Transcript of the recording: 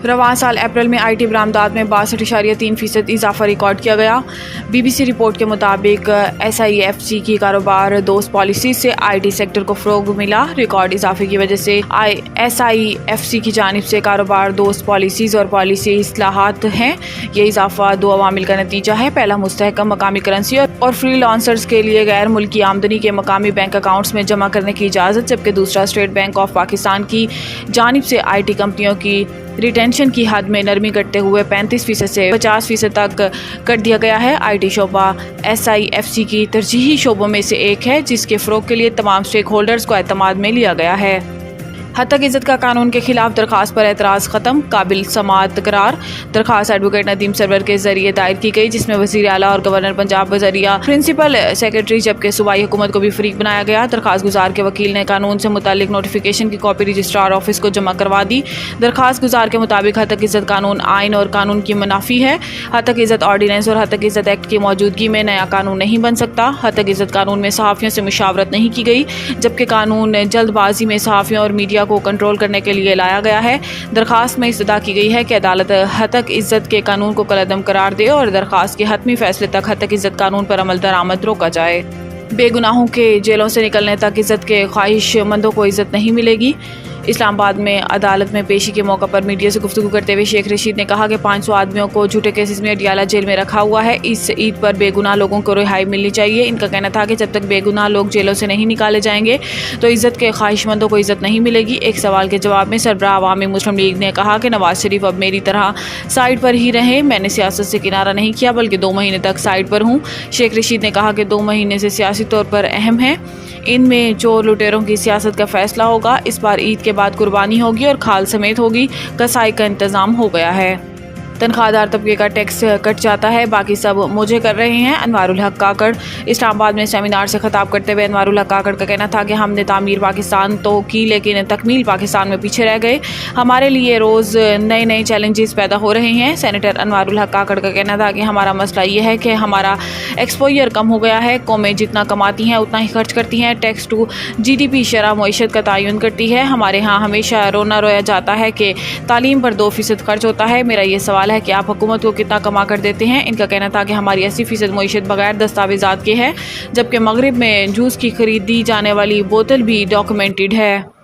रवां साल अप्रैल में IT बरामदात में 62.3% इजाफा रिकॉर्ड किया गया। BBC रिपोर्ट के मुताबिक SIFC की कारोबार दोस्त पॉलिसी से IT सेक्टर को फ़रोग़ मिला। रिकॉर्ड इजाफे की वजह से SIFC की जानिब से कारोबार दोस्त पॉलिसीज़ और पॉलिसी इस्लाहात हैं। ये इजाफा दो अवामिल का नतीजा है। पहला, मुस्तहकम मकामी करेंसी और फ्रीलांसर्स के लिए गैर मुल्की आमदनी के मकामी बैंक अकाउंट्स में जमा करने की इजाज़त, जबकि दूसरा, स्टेट बैंक ऑफ पाकिस्तान की जानिब से IT कंपनियों की रिटेंशन की हद में नरमी करते हुए 35% से 50% तक कर दिया गया है। IT शोबा SIFC की तरजीही शोबों में से एक है, जिसके फ़रोग़ के लिए तमाम स्टेक होल्डर्स को एतमाद में लिया गया है। हद तक इज़्ज़त का कानून के खिलाफ दरख्वास्त पर एतराज़ ख़त्म, काबिल समाअत करार। दरख्वास्त एडवोकेट नदीम सरवर के ज़रिए दायर की गई, जिसमें वज़ीर आला और गवर्नर पंजाब बज़रिया प्रिंसिपल सेक्रेटरी जबकि सूबाई हुकूमत को भी फ़रीक बनाया गया। दरख्वास्त गुजार के वकील ने कानून से मुतालिक नोटिफिकेशन की कॉपी रजिस्ट्रार ऑफिस को जमा करवा दी। दरख्वास्त गुजार के मुताबिक हद तक इज़्ज़त कानून आइन और कानून की मुनाफी है। हद तक इज़्ज़त ऑर्डिनेंस और हद तक इज़्ज़त एक्ट की मौजूदगी में नया कानून नहीं बन सकता। हद तक इज़्ज़त कानून में सहाफ़ियों से मुशावरत नहीं की गई, जबकि कानून जल्दबाजी में सहाफ़ियों और मीडिया को कंट्रोल करने के लिए लाया गया है। दरख्वास्त में इस्तदा की गई है कि अदालत हद तक इज़्ज़त के कानून को कलअदम करार दे और दरख्वास्त के हतमी फैसले तक हद तक इज़्ज़त कानून पर अमल दरामद रोका जाए। बेगुनाहों के जेलों से निकलने तक इज़्ज़त के ख्वाहिशमंदों को इज़्ज़त नहीं मिलेगी। इस्लामाबाद में अदालत में पेशी के मौके पर मीडिया से गुफ्तगू करते हुए शेख रशीद ने कहा कि 500 आदमियों को झूठे केसेस में अडियाला जेल में रखा हुआ है। इस ईद पर बेगुनाह लोगों को रिहाई मिलनी चाहिए। इनका कहना था कि जब तक बेगुनाह लोग जेलों से नहीं निकाले जाएंगे तो इज़्ज़त के ख्वाहिशमंदों को इज़्ज़त नहीं मिलेगी। एक सवाल के जवाब में सरबराह अवामी मुस्लिम लीग ने कहा कि नवाज शरीफ अब मेरी तरह साइड पर ही रहे। मैंने सियासत से किनारा नहीं किया, बल्कि 2 महीने तक साइड पर हूँ। शेख रशीद ने कहा कि 2 महीने से सियासी तौर पर अहम है। इनमें चोर लुटेरों की सियासत का फैसला होगा। इस बार ईद के बाद कुर्बानी होगी और खाल समेत होगी। कसाई का इंतज़ाम हो गया है। तनख्वाहदार तबके का टैक्स कट जाता है, बाकी सब मुझे कर रहे हैं। अनवारुल हक काकड़ इस्लामाबाद में सेमिनार से खिताब करते हुए अनवारुल हक काकड़ का कहना था कि हमने तामीर पाकिस्तान तो की, लेकिन तकमील पाकिस्तान में पीछे रह गए। हमारे लिए रोज़ नए नए चैलेंजेस पैदा हो रहे हैं। सेनेटर अनवारुल हक काकड़ का कहना था कि हमारा मसला ये है कि हमारा एक्सपोजर कम हो गया है। कौमें जितना कमाती हैं उतना ही खर्च करती हैं। टैक्स टू GDP शरह मईशत का तयन करती है। हमारे यहाँ हमेशा रोना रोया जाता है कि तालीम पर 2% खर्च होता है। मेरा ये सवाल है कि आप हुकूमत को कितना कमा कर देते हैं। इनका कहना था कि हमारी 80% मईशत बगैर दस्तावेजात के है, जबकि मगरिब में जूस की खरीदी जाने वाली बोतल भी डॉक्यूमेंटेड है।